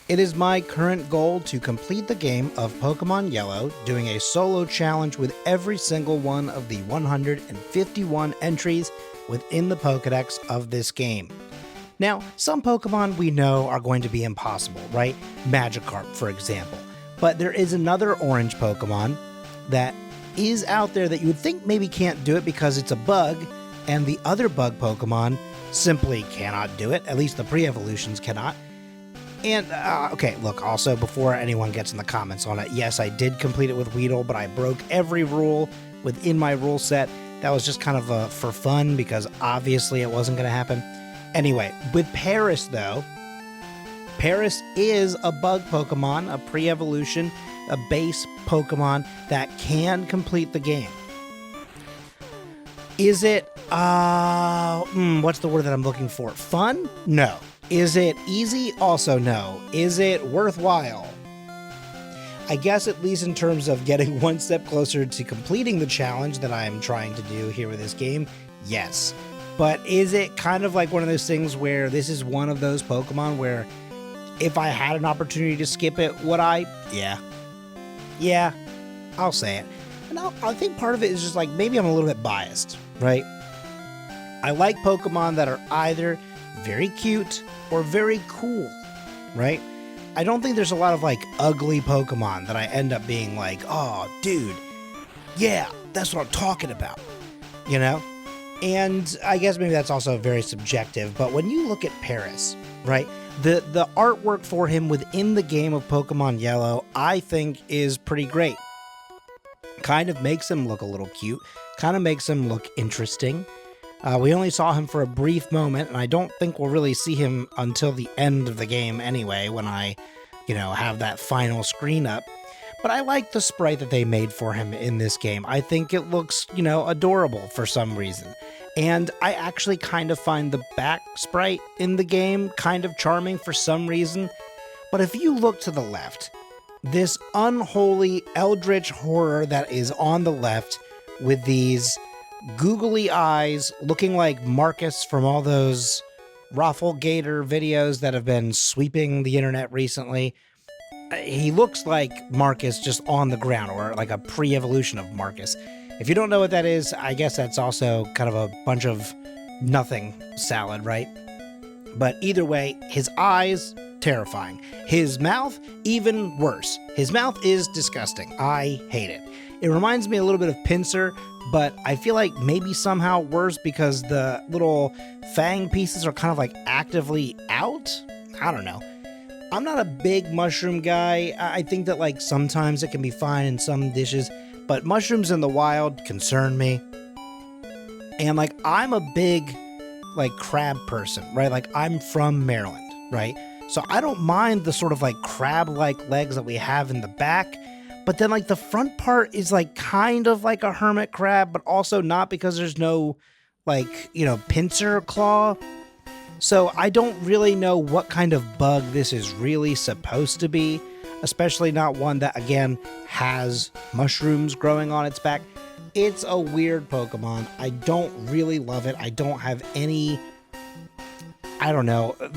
It is my current goal to complete the game of Pokemon Yellow, doing a solo challenge with every single one of the 151 entries within the Pokedex of this game. Now, some Pokemon we know are going to be impossible, right? Magikarp, for example. But there is another orange Pokemon that is out there that you would think maybe can't do it because it's a bug, and the other bug Pokemon simply cannot do it. At least the pre-evolutions cannot. And, okay, look, also, before anyone gets in the comments on it, yes, I did complete it with Weedle, but I broke every rule within my rule set. That was just kind of for fun, because obviously it wasn't going to happen. Anyway, with Paris, though, Paris is a bug Pokemon, a pre-evolution, a base Pokemon that can complete the game. Is it, what's the word that I'm looking for? Fun? No. Is it easy? Also no. Is it worthwhile? I guess at least in terms of getting one step closer to completing the challenge that I'm trying to do here with this game, yes. But is it kind of like one of those things where this is one of those Pokemon where if I had an opportunity to skip it, would I? Yeah. Yeah, I'll say it. And I think part of it is just like maybe I'm a little bit biased, right? I like Pokemon that are either very cute or very cool, right? I don't think there's a lot of like ugly Pokemon that I end up being like, oh, dude, yeah, that's what I'm talking about, you know? And I guess maybe that's also very subjective, but when you look at Paris, right, the artwork for him within the game of Pokemon Yellow, I think is pretty great. Kind of makes him look a little cute, kind of makes him look interesting. We only saw him for a brief moment, and I don't think we'll really see him until the end of the game anyway, when I, have that final screen up. But I like the sprite that they made for him in this game. I think it looks, adorable for some reason. And I actually kind of find the back sprite in the game kind of charming for some reason. But if you look to the left, this unholy eldritch horror that is on the left with these googly eyes looking like Marcus from all those Raffle Gator videos that have been sweeping the internet recently. He looks like Marcus just on the ground, or like a pre-evolution of Marcus. If you don't know what that is, I guess that's also kind of a bunch of nothing salad, right? But either way, his eyes, terrifying. His mouth, even worse. His mouth is disgusting. I hate it. It reminds me a little bit of Pinsir, but I feel like maybe somehow worse because the little fang pieces are kind of like actively out. I don't know. I'm not a big mushroom guy. I think that like sometimes it can be fine in some dishes, but mushrooms in the wild concern me. And like I'm a big like crab person, right? Like I'm from Maryland, right? So I don't mind the sort of like crab-like legs that we have in the back. But then like the front part is like kind of like a hermit crab, but also not because there's no like, pincer claw. So I don't really know what kind of bug this is really supposed to be, especially not one that, again, has mushrooms growing on its back. It's a weird Pokemon. I don't really love it. I don't have any,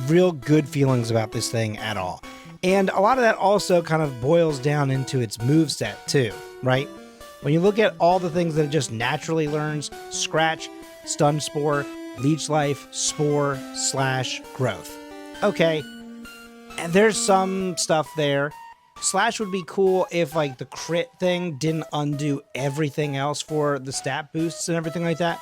real good feelings about this thing at all. And a lot of that also kind of boils down into its moveset too, right? When you look at all the things that it just naturally learns, Scratch, Stun Spore, Leech Life, Spore, Slash, Growth. Okay, and there's some stuff there. Slash would be cool if like the crit thing didn't undo everything else for the stat boosts and everything like that.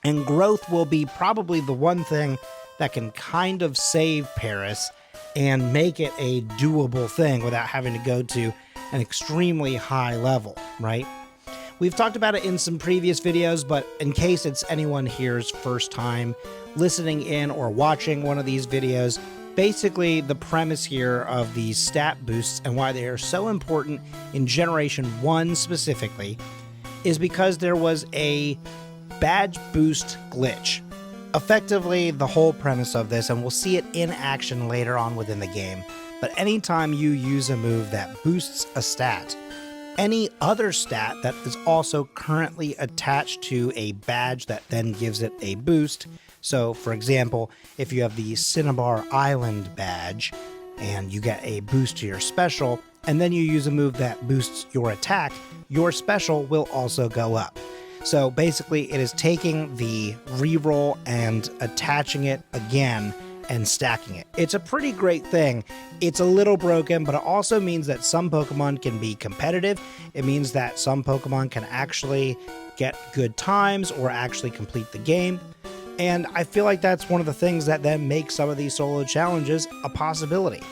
And Growth will be probably the one thing that can kind of save Paris and make it a doable thing without having to go to an extremely high level, right? We've talked about it in some previous videos, but in case it's anyone here's first time listening in or watching one of these videos, basically the premise here of these stat boosts and why they are so important in Generation 1 specifically is because there was a badge boost glitch. Effectively, the whole premise of this, and we'll see it in action later on within the game, but anytime you use a move that boosts a stat, any other stat that is also currently attached to a badge that then gives it a boost. So, for example, if you have the Cinnabar Island badge, and you get a boost to your special, and then you use a move that boosts your attack, your special will also go up. So basically it is taking the reroll and attaching it again and stacking it. It's a pretty great thing. It's a little broken, but it also means that some Pokemon can be competitive. It means that some Pokemon can actually get good times or actually complete the game. And I feel like that's one of the things that then makes some of these solo challenges a possibility.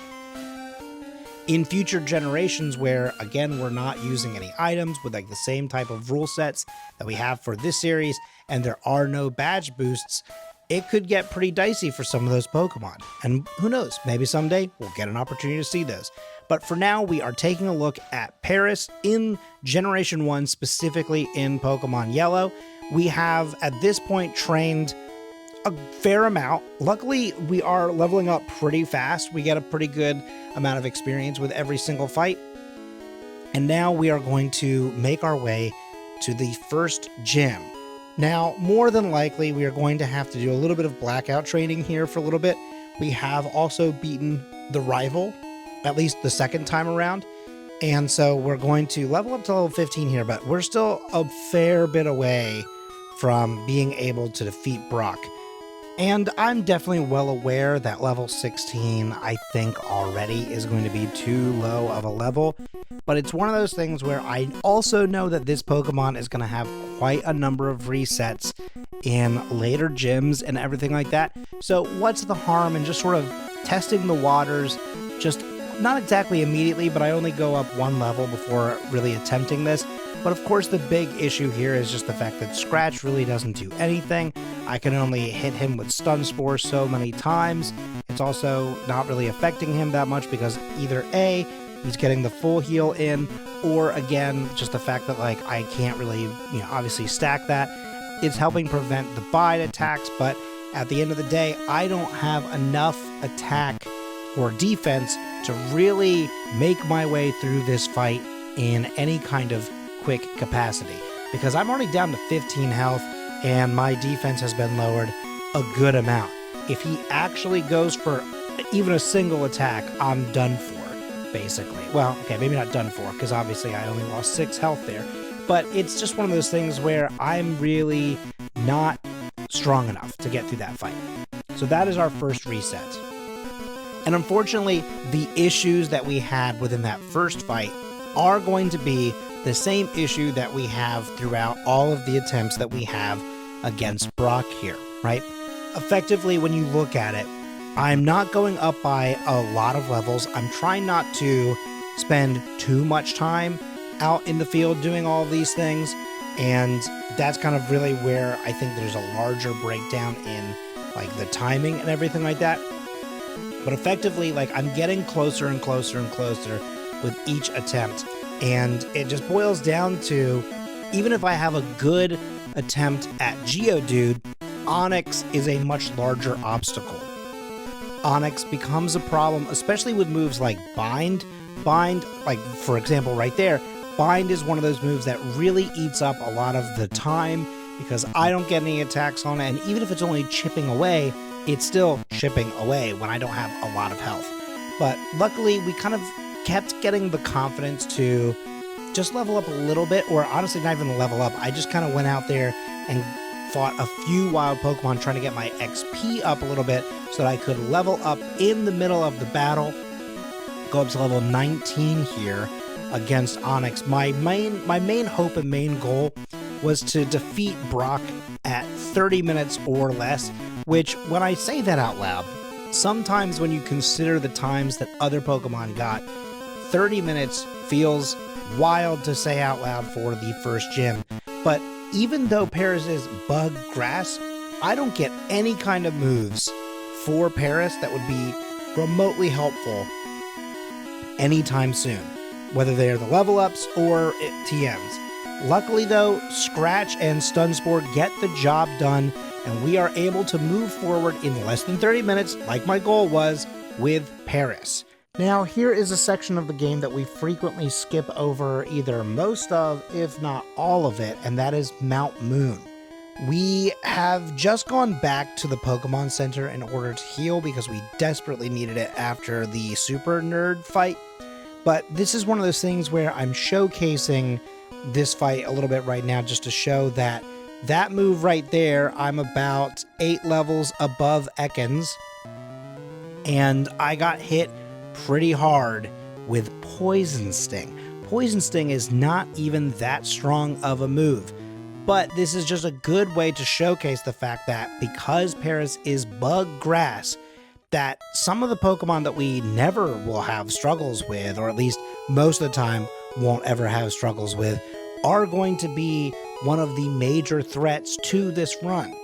In future generations where, again, we're not using any items with like the same type of rule sets that we have for this series, and there are no badge boosts, it could get pretty dicey for some of those Pokemon. And who knows, maybe someday we'll get an opportunity to see those. But for now, we are taking a look at Paris in Generation 1, specifically in Pokemon Yellow. We have, at this point, trained a fair amount. Luckily, we are leveling up pretty fast. We get a pretty good amount of experience with every single fight. And now we are going to make our way to the first gym. Now, more than likely, we are going to have to do a little bit of blackout training here for a little bit. We have also beaten the rival, at least the second time around. And so we're going to level up to level 15 here, but we're still a fair bit away from being able to defeat Brock. And I'm definitely well aware that level 16, I think already is going to be too low of a level. But it's one of those things where I also know that this Pokemon is going to have quite a number of resets in later gyms and everything like that. So what's the harm in just sort of testing the waters, just not exactly immediately, but I only go up one level before really attempting this. But of course, the big issue here is just the fact that Scratch really doesn't do anything. I can only hit him with Stun Spore so many times. It's also not really affecting him that much because either A, he's getting the full heal in, or again, just the fact that like I can't really, obviously stack that. It's helping prevent the bite attacks, but at the end of the day, I don't have enough attack or defense to really make my way through this fight in any kind of quick capacity, because I'm already down to 15 health and my defense has been lowered a good amount. If he actually goes for even a single attack, I'm done for, basically. Well, okay, maybe not done for, because obviously I only lost 6 health there, but it's just one of those things where I'm really not strong enough to get through that fight. So that is our first reset. And unfortunately, the issues that we had within that first fight are going to be the same issue that we have throughout all of the attempts that we have against Brock here, right? Effectively, when you look at it, I'm not going up by a lot of levels. I'm trying not to spend too much time out in the field doing all of these things, and that's kind of really where I think there's a larger breakdown in like the timing and everything like that. But effectively, like I'm getting closer and closer and closer with each attempt. And it just boils down to, even if I have a good attempt at Geodude, Onix is a much larger obstacle. Onix becomes a problem, especially with moves like Bind. Bind, like for example right there, Bind is one of those moves that really eats up a lot of the time because I don't get any attacks on it, and even if it's only chipping away, it's still chipping away when I don't have a lot of health. But luckily, we kind of kept getting the confidence to just level up a little bit, or honestly not even level up. I just kind of went out there and fought a few wild Pokemon trying to get my XP up a little bit so that I could level up in the middle of the battle, go up to level 19 here against Onix. My main hope and main goal was to defeat Brock at 30 minutes or less, which when I say that out loud, sometimes when you consider the times that other Pokemon got, 30 minutes feels wild to say out loud for the first gym. But even though Paris is bug grass, I don't get any kind of moves for Paris that would be remotely helpful anytime soon, whether they are the level ups or TMs. Luckily though, Scratch and Stun Spore get the job done, and we are able to move forward in less than 30 minutes, like my goal was, with Paris. Now, here is a section of the game that we frequently skip over either most of, if not all of it, and that is Mount Moon. We have just gone back to the Pokemon Center in order to heal because we desperately needed it after the Super Nerd fight. But this is one of those things where I'm showcasing this fight a little bit right now just to show that that move right there, I'm about 8 levels above Ekans, and I got hit pretty hard with Poison Sting. Poison Sting is not even that strong of a move, but this is just a good way to showcase the fact that because Paris is bug grass, that some of the Pokemon that we never will have struggles with, or at least most of the time won't ever have struggles with, are going to be one of the major threats to this run.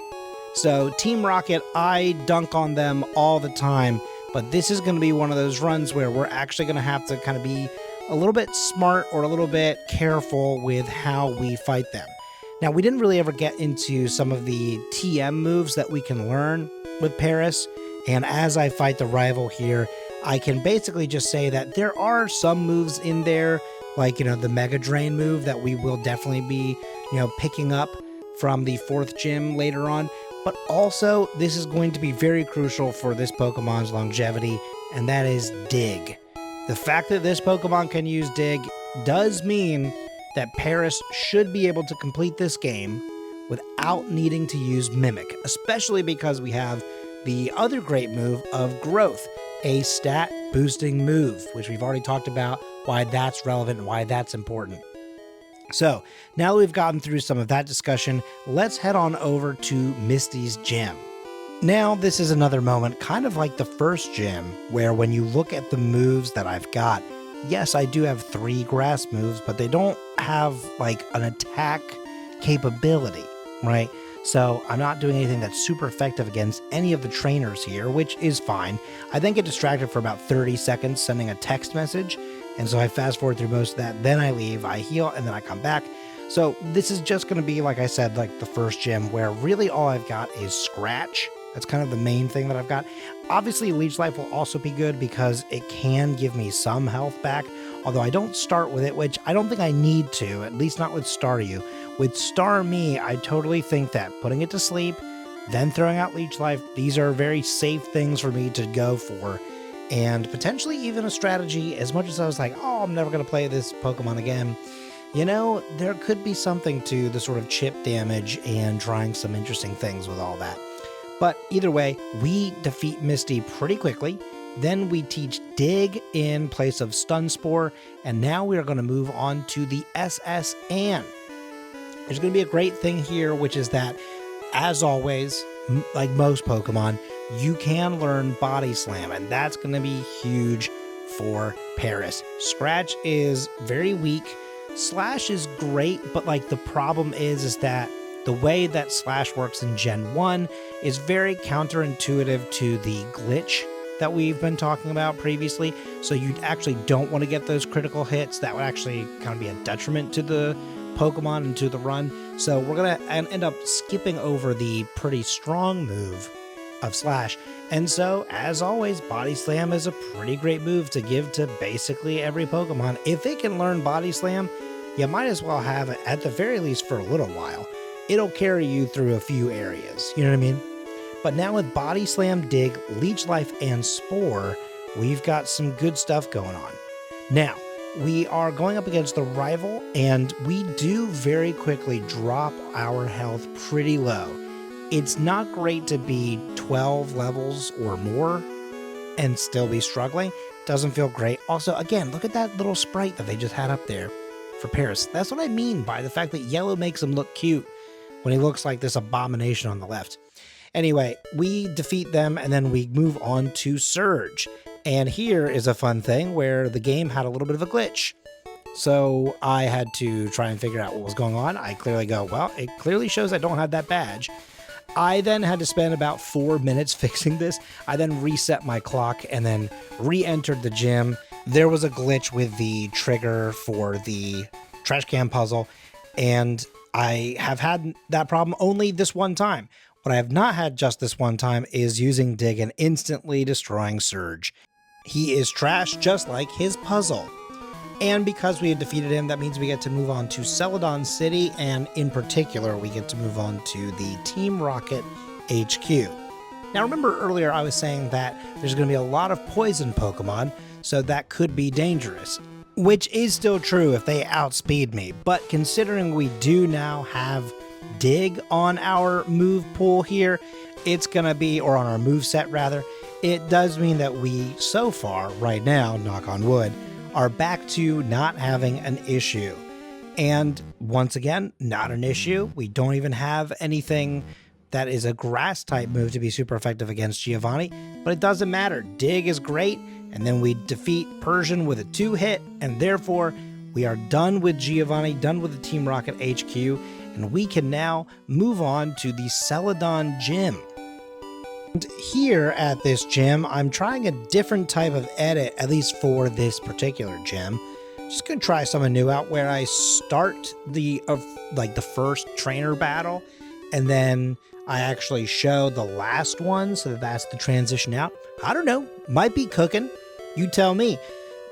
So Team Rocket, I dunk on them all the time, but this is going to be one of those runs where we're actually going to have to kind of be a little bit smart or a little bit careful with how we fight them. Now, we didn't really ever get into some of the TM moves that we can learn with Paris, and as I fight the rival here, I can basically just say that there are some moves in there, like, the Mega Drain move that we will definitely be, picking up from the 4th gym later on. But also, this is going to be very crucial for this Pokemon's longevity, and that is Dig. The fact that this Pokemon can use Dig does mean that Paris should be able to complete this game without needing to use Mimic, especially because we have the other great move of Growth, a stat boosting move, which we've already talked about why that's relevant and why that's important. So now that we've gotten through some of that discussion, let's head on over to Misty's gym. Now, this is another moment, kind of like the first gym, where when you look at the moves that I've got, yes, I do have 3 grass moves, but they don't have like an attack capability, right? So I'm not doing anything that's super effective against any of the trainers here, which is fine. I then get distracted for about 30 seconds sending a text message, and so I fast forward through most of that, then I leave, I heal, and then I come back. So this is just going to be, like I said, like the first gym, where really all I've got is Scratch. That's kind of the main thing that I've got. Obviously, Leech Life will also be good because it can give me some health back, although I don't start with it, which I don't think I need to, at least not with Staryu. With Starmie, I totally think that putting it to sleep, then throwing out Leech Life, these are very safe things for me to go for, and potentially even a strategy. As much as I was like, oh, I'm never going to play this Pokemon again, there could be something to the sort of chip damage and trying some interesting things with all that. But either way, we defeat Misty pretty quickly. Then we teach Dig in place of Stun Spore, and now we are going to move on to the SS Ann. There's going to be a great thing here, which is that, as always, like most Pokemon, you can learn Body Slam, and that's going to be huge for Paris. Scratch is very weak. Slash is great, but like the problem is that the way that Slash works in Gen 1 is very counterintuitive to the glitch that we've been talking about previously. So you actually don't want to get those critical hits. That would actually kind of be a detriment to the Pokemon and to the run. So we're going to end up skipping over the pretty strong move of Slash. And so, as always, Body Slam is a pretty great move to give to basically every Pokemon. If it can learn Body Slam, you might as well have it at the very least for a little while. It'll carry you through a few areas, you know what I mean? But now with Body Slam, Dig, Leech Life, and Spore, we've got some good stuff going on. Now, we are going up against the rival, and we do very quickly drop our health pretty low. It's not great to be 12 levels or more and still be struggling. Doesn't feel great. Also, again, look at that little sprite that they just had up there for Paris. That's what I mean by the fact that yellow makes him look cute when he looks like this abomination on the left. Anyway, we defeat them, and then we move on to Surge. And here is a fun thing where the game had a little bit of a glitch. So I had to try and figure out what was going on. I clearly go, well, it clearly shows I don't have that badge. I then had to spend about 4 minutes fixing this. I then reset my clock and then re-entered the gym. There was a glitch with the trigger for the trash can puzzle, and I have had that problem only this one time. What I have not had just this one time is using Dig and instantly destroying Surge. He is trash just like his puzzle. And because we have defeated him, that means we get to move on to Celadon City, and in particular, we get to move on to the Team Rocket HQ. Now, remember earlier I was saying that there's going to be a lot of poison Pokemon, so that could be dangerous, which is still true if they outspeed me. But considering we do now have Dig on our move pool here, it's going to be, or on our move set rather, it does mean that we, so far, right now, knock on wood, are back to not having an issue. And once again, not an issue. We don't even have anything that is a grass type move to be super effective against Giovanni, but it doesn't matter. Dig is great, and then we defeat Persian with a 2-hit, and therefore we are done with Giovanni, done with the Team Rocket HQ, and we can now move on to the Celadon Gym. And here at this gym, I'm trying a different type of edit, at least for this particular gym. Just gonna try something new out where I start the first trainer battle, and then I actually show the last one, so that's the transition out. I don't know, might be cooking, you tell me.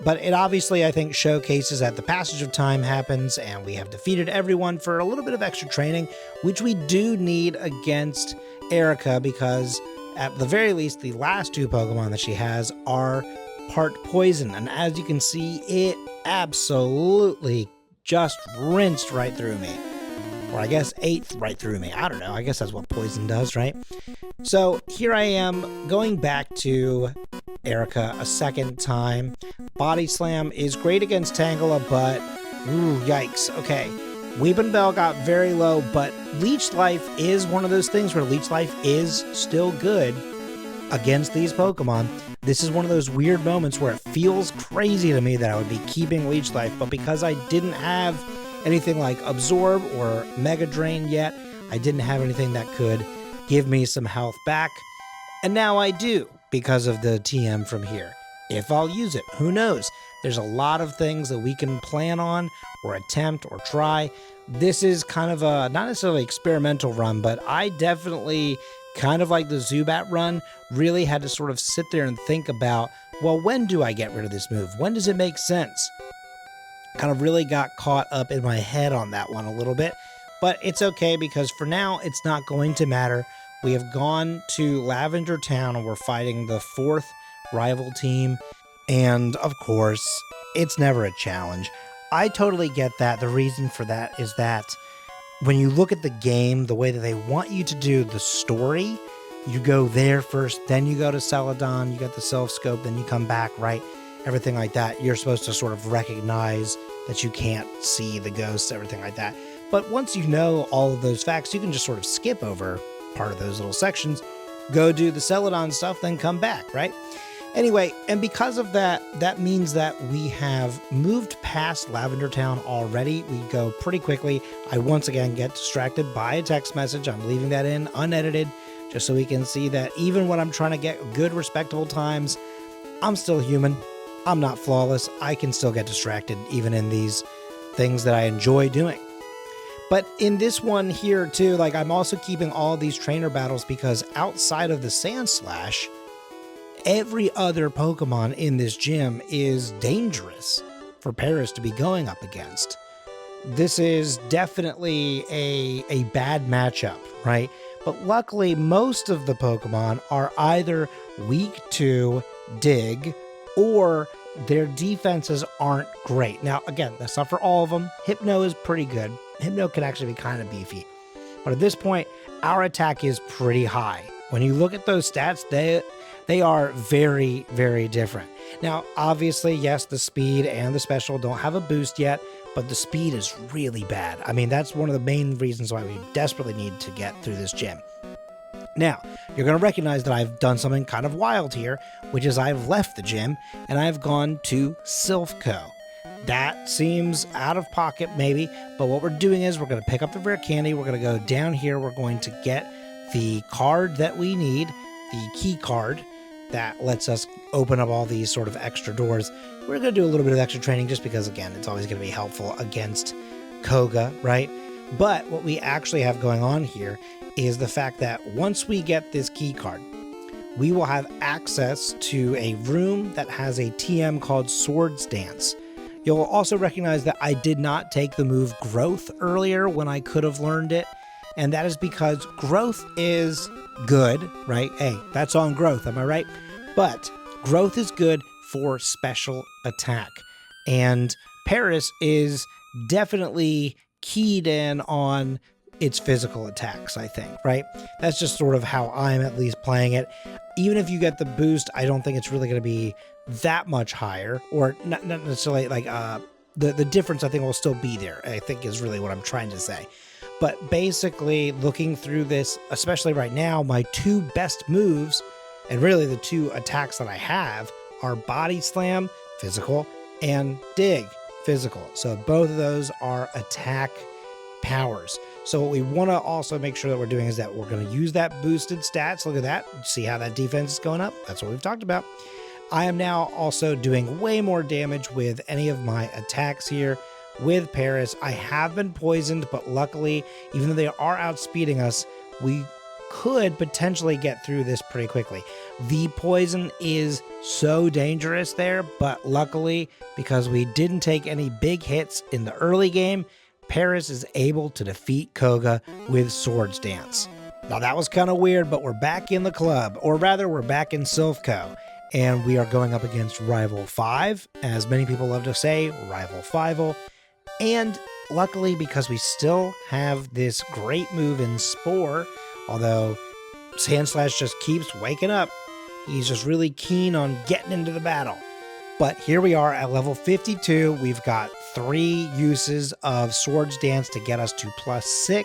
But it obviously, I think, showcases that the passage of time happens and we have defeated everyone for a little bit of extra training, which we do need against Erica, because at the very least, the last 2 Pokemon that she has are part poison. And as you can see, it absolutely just rinsed right through me. Or I guess ate right through me. I don't know. I guess that's what poison does, right? So here I am going back to Erica a second time. Body Slam is great against Tangela, but ooh, yikes. Okay. Weeping Bell got very low, but Leech Life is one of those things where Leech Life is still good against these Pokemon. This is one of those weird moments where it feels crazy to me that I would be keeping Leech Life, but because I didn't have anything like Absorb or Mega Drain yet, I didn't have anything that could give me some health back, and now I do because of the TM from here. If I'll use it, who knows? There's a lot of things that we can plan on or attempt or try. This is kind of a, not necessarily experimental run, but I definitely, kind of like the Zubat run, really had to sort of sit there and think about, well, when do I get rid of this move? When does it make sense? Kind of really got caught up in my head on that one a little bit, but it's okay because for now, it's not going to matter. We have gone to Lavender Town and we're fighting the 4th rival team. And of course, it's never a challenge. I totally get that. The reason for that is that when you look at the game, the way that they want you to do the story, you go there first, then you go to Celadon, you get the self-scope, then you come back, right? Everything like that. You're supposed to sort of recognize that you can't see the ghosts, everything like that. But once you know all of those facts, you can just sort of skip over part of those little sections, go do the Celadon stuff, then come back, right? Anyway, and because of that, that means that we have moved past Lavender Town already. We go pretty quickly. I once again get distracted by a text message. I'm leaving that in unedited just so we can see that even when I'm trying to get good, respectable times, I'm still human. I'm not flawless. I can still get distracted even in these things that I enjoy doing. But in this one here too, like I'm also keeping all these trainer battles because outside of the Sandslash, every other Pokemon in this gym is dangerous for Paris to be going up against. This is definitely a bad matchup, right? But luckily, most of the Pokemon are either weak to Dig or their defenses aren't great. Now, again, that's not for all of them. Hypno is pretty good. Hypno can actually be kind of beefy. But at this point, our attack is pretty high. When you look at those stats, they are very, very different. Now, obviously, yes, the speed and the special don't have a boost yet, but the speed is really bad. I mean, that's one of the main reasons why we desperately need to get through this gym. Now, you're going to recognize that I've done something kind of wild here, which is I've left the gym and I've gone to Silphco. That seems out of pocket maybe, but what we're doing is we're going to pick up the rare candy. We're going to go down here. We're going to get the card that we need, the key card that lets us open up all these sort of extra doors. We're going to do a little bit of extra training just because, again, it's always going to be helpful against Koga, right? But what we actually have going on here is the fact that once we get this key card, we will have access to a room that has a TM called Swords Dance. You'll also recognize that I did not take the move Growth earlier when I could have learned it, and that is because Growth is good, right? Hey, that's on Growth, am I right? But Growth is good for special attack, and Paris is definitely keyed in on its physical attacks, I think, right? That's just sort of how I'm at least playing it. Even if you get the boost, I don't think it's really going to be that much higher, or not necessarily like the difference I think will still be there, I think is really what I'm trying to say. But basically, looking through this, especially right now, my two best moves, and really the two attacks that I have, are Body Slam, physical, and Dig, physical. So both of those are attack powers. So what we want to also make sure that we're doing is that we're going to use that boosted stats. Look at that. See how that defense is going up? That's what we've talked about. I am now also doing way more damage with any of my attacks here. With Paris, I have been poisoned, but luckily, even though they are outspeeding us, we could potentially get through this pretty quickly. The poison is so dangerous there, but luckily, because we didn't take any big hits in the early game, Paris is able to defeat Koga with Swords Dance. Now that was kind of weird, but we're back in the club, or rather we're back in Silphco, and we are going up against Rival 5, as many people love to say, Rival 5-ul. And luckily, because we still have this great move in Spore, although Sandslash just keeps waking up, he's just really keen on getting into the battle. But here we are at level 52. We've got 3 uses of Swords Dance to get us to +6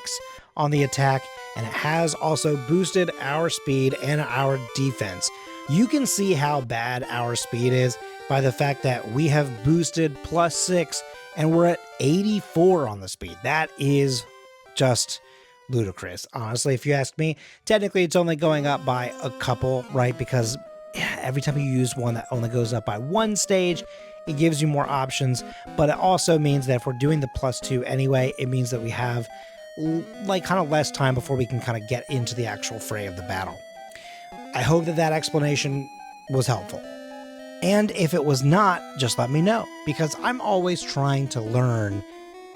on the attack, and it has also boosted our speed and our defense. You can see how bad our speed is by the fact that we have boosted +6 and we're at 84 on the speed. That is just ludicrous, honestly, if you ask me. Technically, it's only going up by a couple, right? Because every time you use one that only goes up by 1 stage, it gives you more options. But it also means that if we're doing the +2 anyway, it means that we have like kind of less time before we can kind of get into the actual fray of the battle. I hope that that explanation was helpful. And if it was not, just let me know, because I'm always trying to learn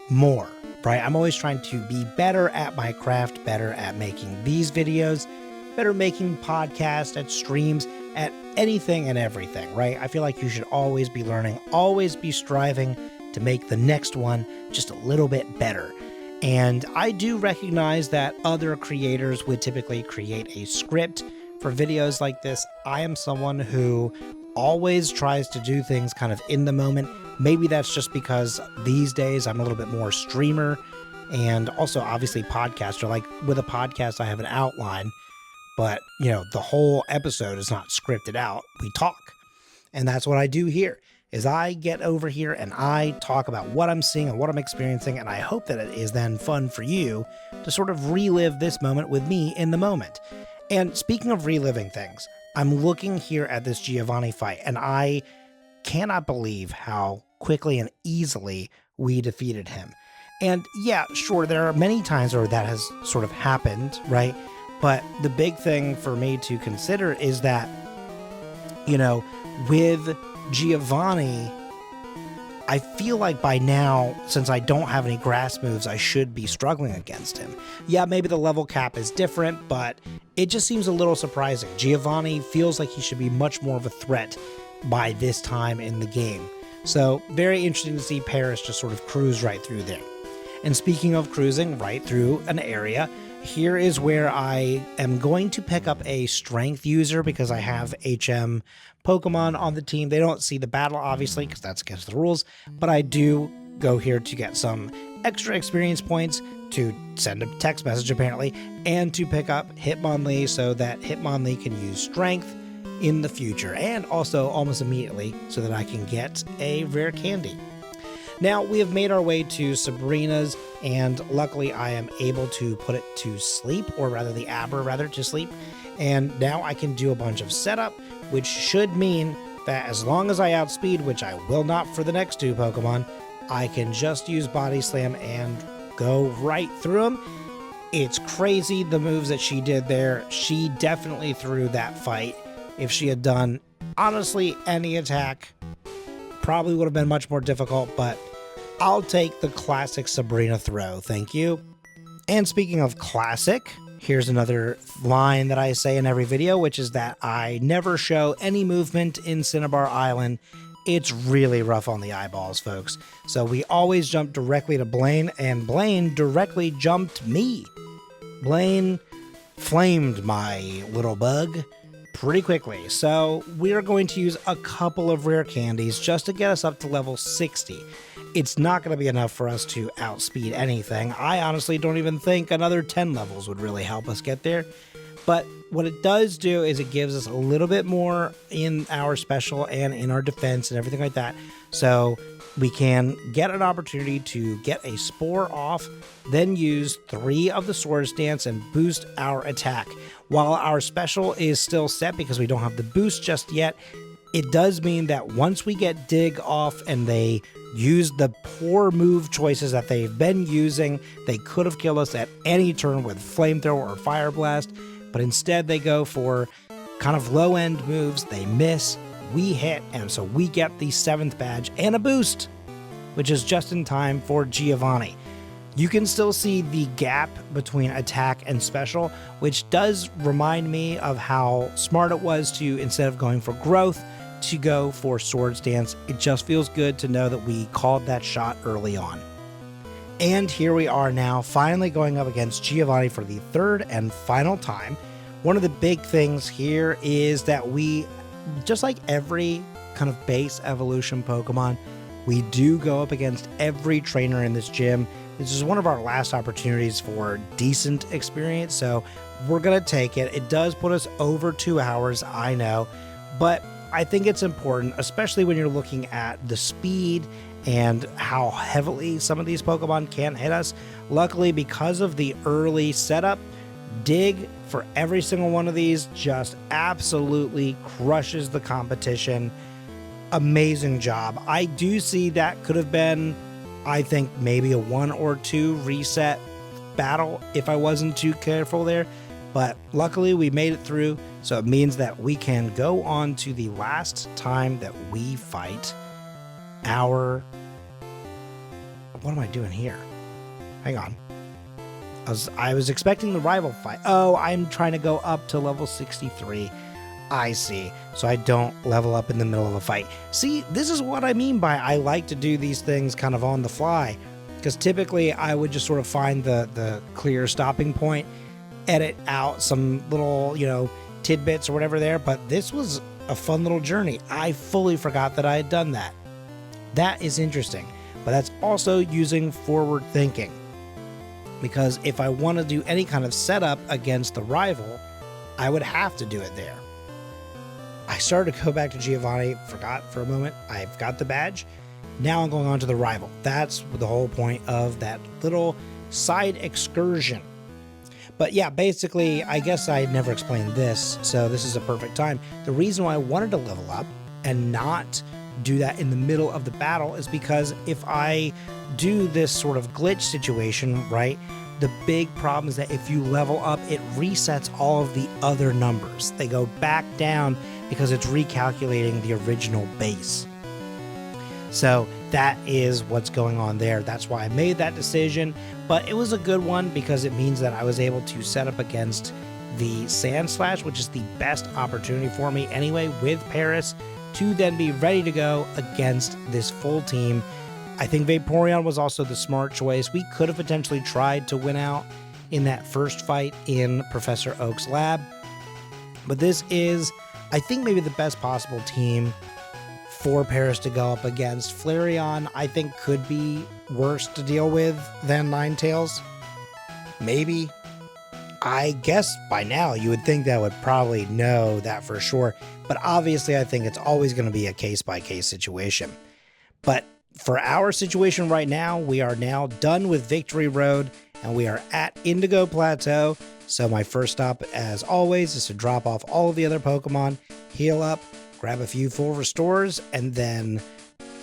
more, right? I'm always trying to be better at my craft, better at making these videos, better making podcasts, at streams, at anything and everything, right? I feel like you should always be learning, always be striving to make the next one just a little bit better. And I do recognize that other creators would typically create a script for videos like this. I am someone who always tries to do things kind of in the moment. Maybe that's just because these days I'm a little bit more streamer and also obviously podcaster. Like with a podcast, I have an outline, but you know, the whole episode is not scripted out. We talk. And that's what I do here, is I get over here and I talk about what I'm seeing and what I'm experiencing. And I hope that it is then fun for you to sort of relive this moment with me in the moment. And speaking of reliving things, I'm looking here at this Giovanni fight, and I cannot believe how quickly and easily we defeated him. And yeah, sure, there are many times where that has sort of happened, right? But the big thing for me to consider is that, you know, with Giovanni, I feel like by now, since I don't have any grass moves, I should be struggling against him. Yeah, maybe the level cap is different, but it just seems a little surprising. Giovanni feels like he should be much more of a threat by this time in the game. So very interesting to see Paris just sort of cruise right through there. And speaking of cruising right through an area, here is where I am going to pick up a strength user because I have HM Pokemon on the team. They don't see the battle, obviously, because that's against the rules, but I do go here to get some extra experience points, to send a text message, apparently, and to pick up Hitmonlee so that Hitmonlee can use strength in the future, and also almost immediately so that I can get a rare candy. Now, we have made our way to Sabrina's, and luckily I am able to put it to sleep, or rather the Aber rather to sleep, and now I can do a bunch of setup, which should mean that as long as I outspeed, which I will not for the next 2 Pokemon, I can just use Body Slam and go right through them. It's crazy the moves that she did there. She definitely threw that fight. If she had done, honestly, any attack, probably would have been much more difficult, but I'll take the classic Sabrina throw, thank you. And speaking of classic, here's another line that I say in every video, which is that I never show any movement in Cinnabar Island. It's really rough on the eyeballs, folks. So we always jump directly to Blaine, and Blaine directly jumped me. Blaine flamed my little bug pretty quickly. So we are going to use a couple of rare candies just to get us up to level 60. It's not going to be enough for us to outspeed anything. I honestly don't even think another 10 levels would really help us get there. But what it does do is it gives us a little bit more in our special and in our defense and everything like that. So we can get an opportunity to get a spore off, then use 3 of the Swords Dance and boost our attack. While our special is still set because we don't have the boost just yet, it does mean that once we get Dig off and they use the poor move choices that they've been using, they could have killed us at any turn with Flamethrower or Fire Blast, but instead they go for kind of low-end moves. They miss, we hit, and so we get the 7th badge and a boost, which is just in time for Giovanni. You can still see the gap between attack and special, which does remind me of how smart it was to, instead of going for growth, to go for Swords Dance. It just feels good to know that we called that shot early on. And here we are now, finally going up against Giovanni for the 3rd and final time. One of the big things here is that we, just like every kind of base evolution Pokemon, we do go up against every trainer in this gym. This is one of our last opportunities for decent experience, so we're going to take it. It does put us over 2 hours, I know, but I think it's important, especially when you're looking at the speed and how heavily some of these Pokemon can hit us. Luckily, because of the early setup, Dig for every single one of these just absolutely crushes the competition. Amazing job. I do see that could have been, I think, maybe a 1 or 2 reset battle if I wasn't too careful there. But luckily we made it through, so it means that we can go on to the last time that we fight our... What am I doing here? Hang on. I was expecting the rival fight. Oh, I'm trying to go up to level 63. I see. So I don't level up in the middle of a fight. See, this is what I mean by I like to do these things kind of on the fly. Because typically I would just sort of find the clear stopping point, edit out some little, tidbits or whatever there, but this was a fun little journey. I fully forgot that I had done that. That is interesting, but that's also using forward thinking, because if I want to do any kind of setup against the rival, I would have to do it there. I started to go back to Giovanni, forgot for a moment. I've got the badge. Now I'm going on to the rival. That's the whole point of that little side excursion. But yeah, basically, I guess I never explained this, so this is a perfect time. The reason why I wanted to level up and not do that in the middle of the battle is because if I do this sort of glitch situation, right, the big problem is that if you level up, it resets all of the other numbers. They go back down because it's recalculating the original base. So that is what's going on there. That's why I made that decision, but it was a good one because it means that I was able to set up against the Sand Slash, which is the best opportunity for me anyway with Paris, to then be ready to go against this full team. I think Vaporeon was also the smart choice. We could have potentially tried to win out in that first fight in Professor Oak's lab, but this is, I think, maybe the best possible team for Paris to go up against. Flareon, I think, could be worse to deal with than Ninetales. Maybe. I guess by now you would think that I would probably know that for sure, but obviously I think it's always going to be a case-by-case situation. But for our situation right now, we are now done with Victory Road, and we are at Indigo Plateau. So my first stop, as always, is to drop off all of the other Pokemon, heal up, grab a few full restores, and then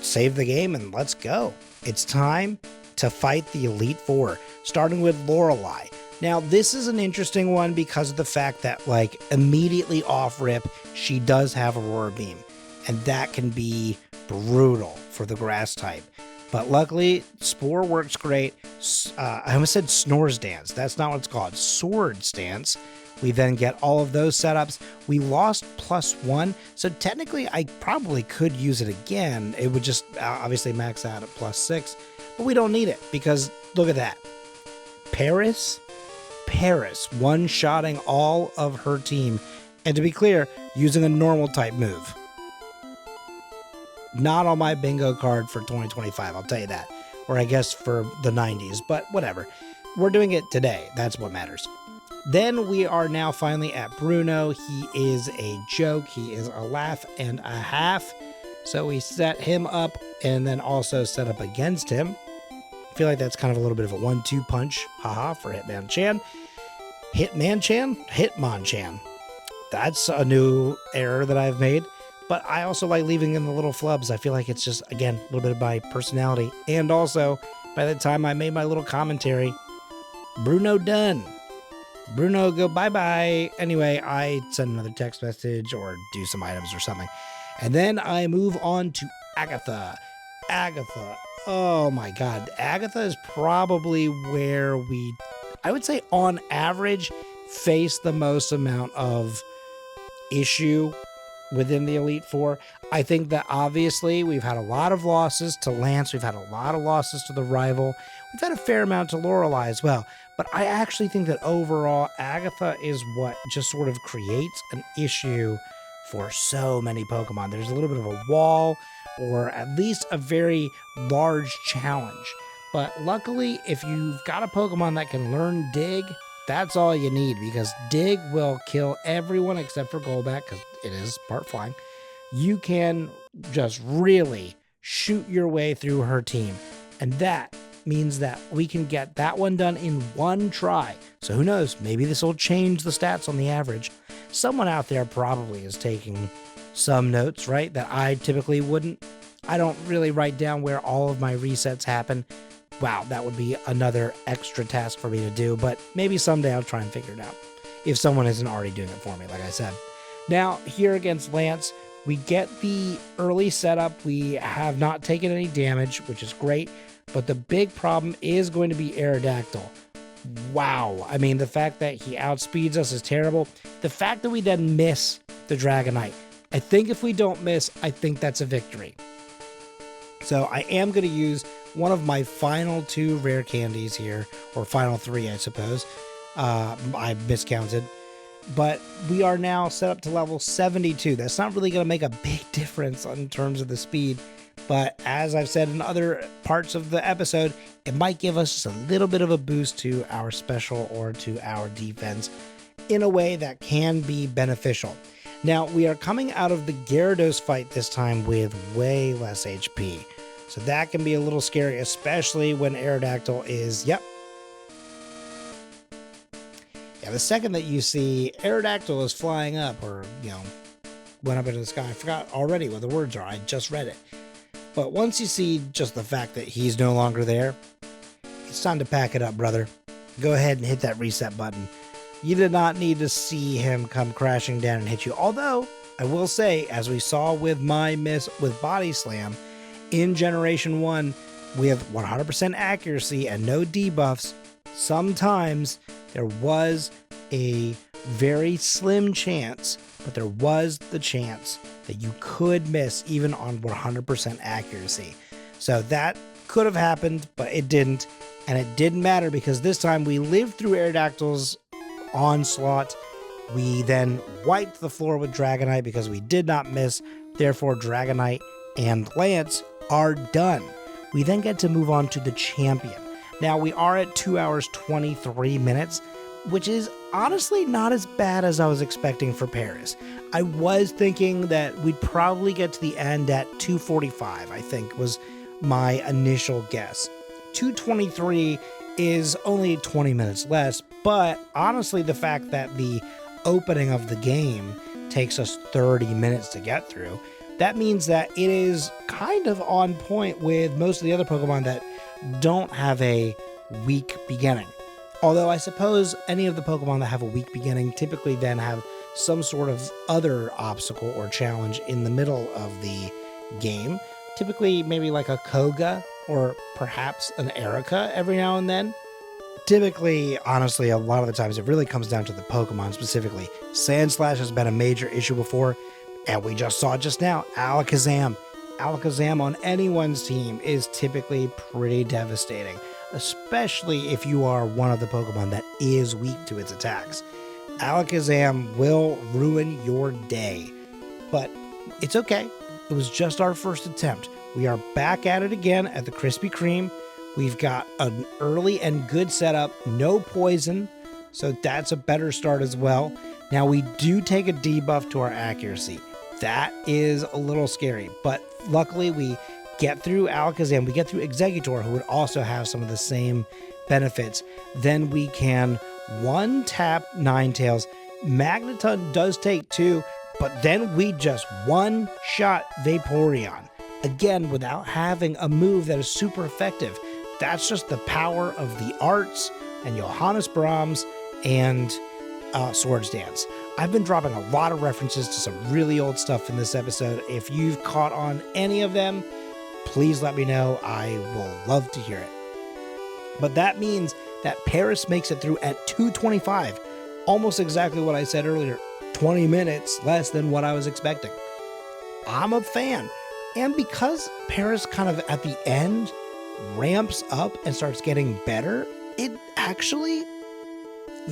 save the game, and let's go. It's time to fight the Elite Four, starting with Lorelei. Now, this is an interesting one because of the fact that, immediately off rip, she does have Aurora Beam, and that can be brutal for the grass type. But luckily, Spore works great. I almost said Snore's Dance. That's not what it's called. Sword Stance. We then get all of those setups. We lost +1, so technically I probably could use it again. It would just obviously max out at +6, but we don't need it because look at that. Paris one-shotting all of her team, and to be clear, using a normal type move. Not on my bingo card for 2025, I'll tell you that. Or I guess for the 90s, but whatever. We're doing it today. That's what matters. Then we are now finally at Bruno. He is a joke. He is a laugh and a half. So we set him up and then also set up against him. I feel like that's kind of a little bit of a 1-2 punch. Haha for Hitmonchan. Hitmonchan. That's a new error that I've made. But I also like leaving in the little flubs. I feel like it's just, again, a little bit of my personality. And also, by the time I made my little commentary, Bruno done. Bruno go bye-bye. Anyway, I send another text message or do some items or something. And then I move on to Agatha. Agatha. Oh my God. Agatha is probably where we, I would say on average, face the most amount of issue within the Elite Four. I think that obviously we've had a lot of losses to Lance. We've had a lot of losses to the rival. We've had a fair amount to Lorelei as well. But I actually think that overall, Agatha is what just sort of creates an issue for so many Pokemon. There's a little bit of a wall or at least a very large challenge. But luckily, if you've got a Pokemon that can learn Dig, that's all you need, because Dig will kill everyone except for Golbat, because it is part flying. You can just really shoot your way through her team. And that means that we can get that one done in one try. So who knows, maybe this will change the stats on the average. Someone out there probably is taking some notes, right, that I typically wouldn't. I don't really write down where all of my resets happen. Wow, that would be another extra task for me to do, but maybe someday I'll try and figure it out if someone isn't already doing it for me, like I said. Now, here against Lance, we get the early setup. We have not taken any damage, which is great, but the big problem is going to be Aerodactyl. Wow, I mean, the fact that he outspeeds us is terrible. The fact that we then miss the Dragonite, I think if we don't miss, I think that's a victory. So I am going to use one of my final 2 rare candies here, or final 3, I suppose. I miscounted. But we are now set up to level 72. That's not really going to make a big difference in terms of the speed. But as I've said in other parts of the episode, it might give us just a little bit of a boost to our special or to our defense in a way that can be beneficial. Now, we are coming out of the Gyarados fight this time with way less HP. So that can be a little scary, especially when Aerodactyl is, yep. Yeah, the second that you see Aerodactyl is flying up or, went up into the sky. I forgot already what the words are. I just read it. But once you see just the fact that he's no longer there, it's time to pack it up, brother. Go ahead and hit that reset button. You did not need to see him come crashing down and hit you. Although, I will say, as we saw with my miss with Body Slam, in Generation 1, with 100% accuracy and no debuffs, sometimes there was a very slim chance, but there was the chance that you could miss even on 100% accuracy. So that could have happened, but it didn't. And it didn't matter because this time we lived through Aerodactyl's onslaught. We then wiped the floor with Dragonite because we did not miss. Therefore, Dragonite and Lance are done. We then get to move on to the champion. Now we are at 2 hours 23 minutes, which is honestly not as bad as I was expecting for Paris. I was thinking that we'd probably get to the end at 2:45, I think was my initial guess. 2:23 is only 20 minutes less, but honestly the fact that the opening of the game takes us 30 minutes to get through, that means that it is kind of on point with most of the other Pokemon that don't have a weak beginning. Although I suppose any of the Pokemon that have a weak beginning typically then have some sort of other obstacle or challenge in the middle of the game. Typically maybe like a Koga or perhaps an Erica every now and then. Typically, honestly, a lot of the times it really comes down to the Pokemon specifically. Sandslash has been a major issue before, and we just saw it just now. Alakazam. Alakazam on anyone's team is typically pretty devastating, especially if you are one of the Pokemon that is weak to its attacks. Alakazam will ruin your day, but it's okay. It was just our first attempt. We are back at it again at the Krispy Kreme. We've got an early and good setup, no poison, so that's a better start as well. Now we do take a debuff to our accuracy. That is a little scary, but luckily we get through Alakazam, we get through Exeggutor, who would also have some of the same benefits. Then we can one-tap Ninetales. Magneton does take 2, but then we just one-shot Vaporeon. Again, without having a move that is super effective. That's just the power of the arts and Johannes Brahms and Swords Dance. I've been dropping a lot of references to some really old stuff in this episode. If you've caught on any of them, please let me know. I will love to hear it. But that means that Paris makes it through at 2:25. Almost exactly what I said earlier. 20 minutes less than what I was expecting. I'm a fan. And because Paris kind of at the end ramps up and starts getting better, it actually,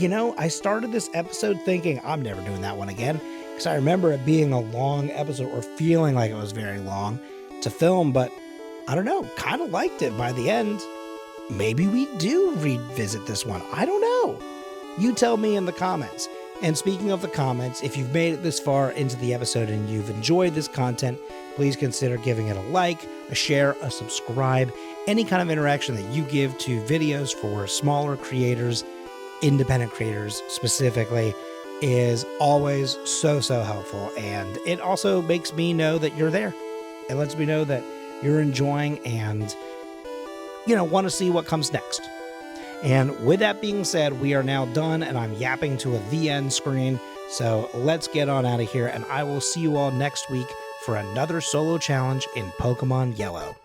I started this episode thinking I'm never doing that one again, because I remember it being a long episode or feeling like it was very long to film, but I don't know, kind of liked it by the end. Maybe we do revisit this one. I don't know. You tell me in the comments. And speaking of the comments, if you've made it this far into the episode and you've enjoyed this content, please consider giving it a like, a share, a subscribe. Any kind of interaction that you give to videos for smaller creators, independent creators specifically, is always so helpful. And it also makes me know that you're there. It lets me know that you're enjoying and, want to see what comes next. And with that being said, we are now done, and I'm yapping to the end screen. So let's get on out of here, and I will see you all next week for another solo challenge in Pokemon Yellow.